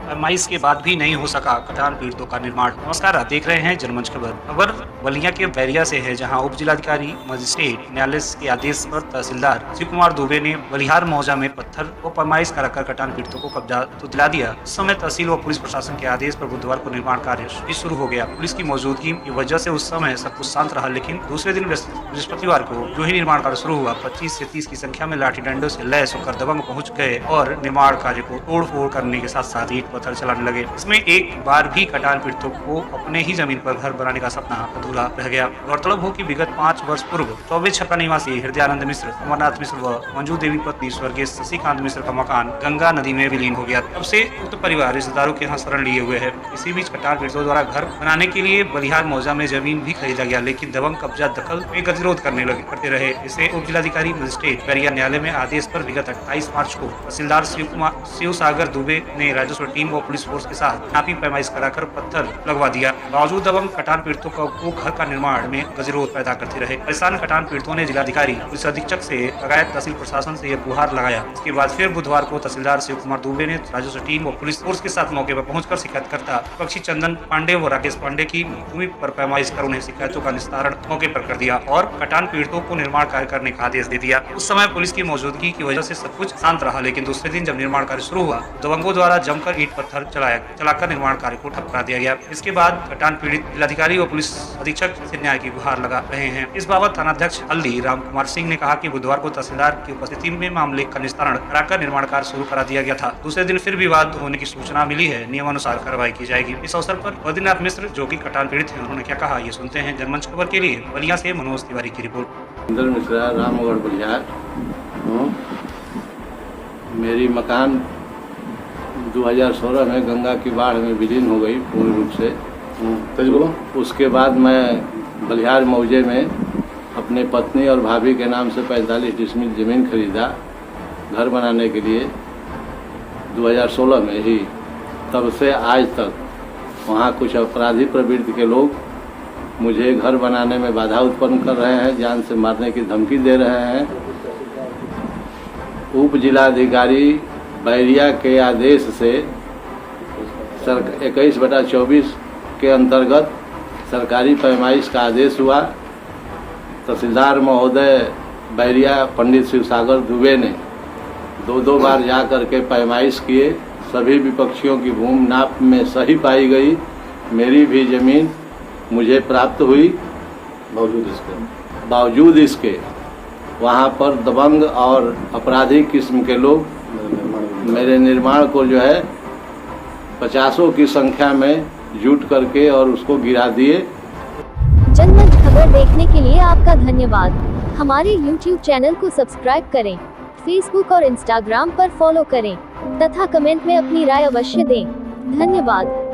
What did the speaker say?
फरमाइश के बाद भी नहीं हो सका कटान पीड़ितों का निर्माण। नमस्कार, आप देख रहे हैं जनमंच खबर बलिया के बैरिया से है, जहां उप जिलाधिकारी मजिस्ट्रेट न्यायालय के आदेश पर तहसीलदार शिव कुमार दुबे ने बलिहार मौजा में पत्थर व फरमाइश कराकर कटान पीड़ितों को कब्जा तो दिला दिया। उस समय तहसील व पुलिस प्रशासन के आदेश पर बुधवार को निर्माण कार्य भी शुरू हो गया। पुलिस की मौजूदगी की वजह से उस समय सब कुछ शांत रहा, लेकिन दूसरे दिन बृहस्पतिवार को जो ही निर्माण कार्य शुरू हुआ, 25 से 30 की संख्या में लाठी डंडों से लैस होकर दबंग पहुँच गए और निर्माण कार्य को तोड़ फोड़ करने के साथ साथ ईंट पत्थर चलाने लगे। इसमें एक बार भी कटान पीड़ितों को अपने ही जमीन पर घर बनाने का सपना अधूरा रह गया। गौरतलब हो कि विगत 5 वर्ष पूर्व 24 छपरा निवासी हृदयानंद मिश्र, अमरनाथ मिश्र व मंजू देवी पत्नी स्वर्गीय शशिकांत मिश्र का मकान गंगा नदी में विलीन हो गया। तब से उक्त परिवार रिश्तेदारों के यहाँ शरण लिए हुए है। इसी बीच कटान पीड़ितों द्वारा घर बनाने के लिए बलिहार मौजा में जमीन भी खरीदा गया, लेकिन दबंग कब्जा दखल में गतिरोध करते रहे। इसे उप जिलाधिकारी मजिस्ट्रेट बैरिया न्यायालय में आदेश पर विगत 28 मार्च को तहसीलदार शिव सागर दुबे ने राजस्व टीम व पुलिस फोर्स के साथ नापी पैमाइश कराकर पत्थर लगवा दिया। बावजूद दबंग कटान पीड़ितों को घर का निर्माण में गतिरोध पैदा करते रहे। परेशान कटान पीड़ितों ने जिलाधिकारी, पुलिस अधीक्षक से लगायत तहसील प्रशासन से यह गुहार लगाया। इसके बाद फिर बुधवार को तहसीलदार शिव कुमार दुबे ने राजस्व टीम व पुलिस फोर्स के साथ मौके पर पहुंचकर शिकायतकर्ता पक्षी चंदन पांडे व राकेश पांडे की भूमि पर पैमाइश कर उन्हें शिकायतों का निस्तारण मौके पर कर दिया और कटान पीड़ितों को निर्माण कार्य करने का आदेश दे दिया। उस समय पुलिस की मौजूदगी की वजह से सब कुछ शांत रहा, लेकिन दूसरे दिन जब निर्माण कार्य शुरू हुआ, दबंगों द्वारा जमकर ईंट पत्थर चलाकर निर्माण कार्य को ठप करा दिया गया। इसके बाद कटान पीड़ित जिलाधिकारी व पुलिस अधीक्षक से न्याय की गुहार लगा रहे हैं। इस बाबत थानाध्यक्ष हल्दी राम कुमार सिंह ने कहा कि बुधवार को तहसीलदार की उपस्थिति में मामले का निस्तारण कराकर निर्माण कार्य शुरू करा दिया गया था। दूसरे दिन फिर विवाद होने की सूचना मिली है, नियमानुसार कार्रवाई की जाएगी। इस अवसर पर बद्रीनाथ मिश्र, जो कि कटान पीड़ित हैं, उन्होंने क्या कहा, ये सुनते हैं। जनमंच खबर के लिए बलिया से मनोज तिवारी की रिपोर्ट। मिश्रा, रामगढ़ बलिहार। मेरी मकान 2016 में गंगा की बाढ़ में विलीन हो गई पूर्ण रूप से। उसके बाद मैं बलिहार मौजे में अपने पत्नी और भाभी के नाम से 45 डिसमिल ज़मीन खरीदा घर बनाने के लिए 2016 में ही। तब से आज तक वहाँ कुछ अपराधी प्रवृत्ति के लोग मुझे घर बनाने में बाधा उत्पन्न कर रहे हैं, जान से मारने की धमकी दे रहे हैं। उप जिलाधिकारी बैरिया के आदेश से 21/24 के अंतर्गत सरकारी पैमाइश का आदेश हुआ। तहसीलदार महोदय बैरिया पंडित शिव सागर दुबे ने 2 बार जा कर के पैमाइश किए। सभी विपक्षियों की भूमि नाप में सही पाई गई। मेरी भी जमीन मुझे प्राप्त हुई। बावजूद इसके वहाँ पर दबंग और अपराधी किस्म के लोग मेरे निर्माण को जो है 50 की संख्या में जुट करके और उसको गिरा दिए। जनमंच खबर देखने के लिए आपका धन्यवाद। हमारे YouTube चैनल को सब्सक्राइब करें, Facebook और Instagram पर फॉलो करें तथा कमेंट में अपनी राय अवश्य दें। धन्यवाद।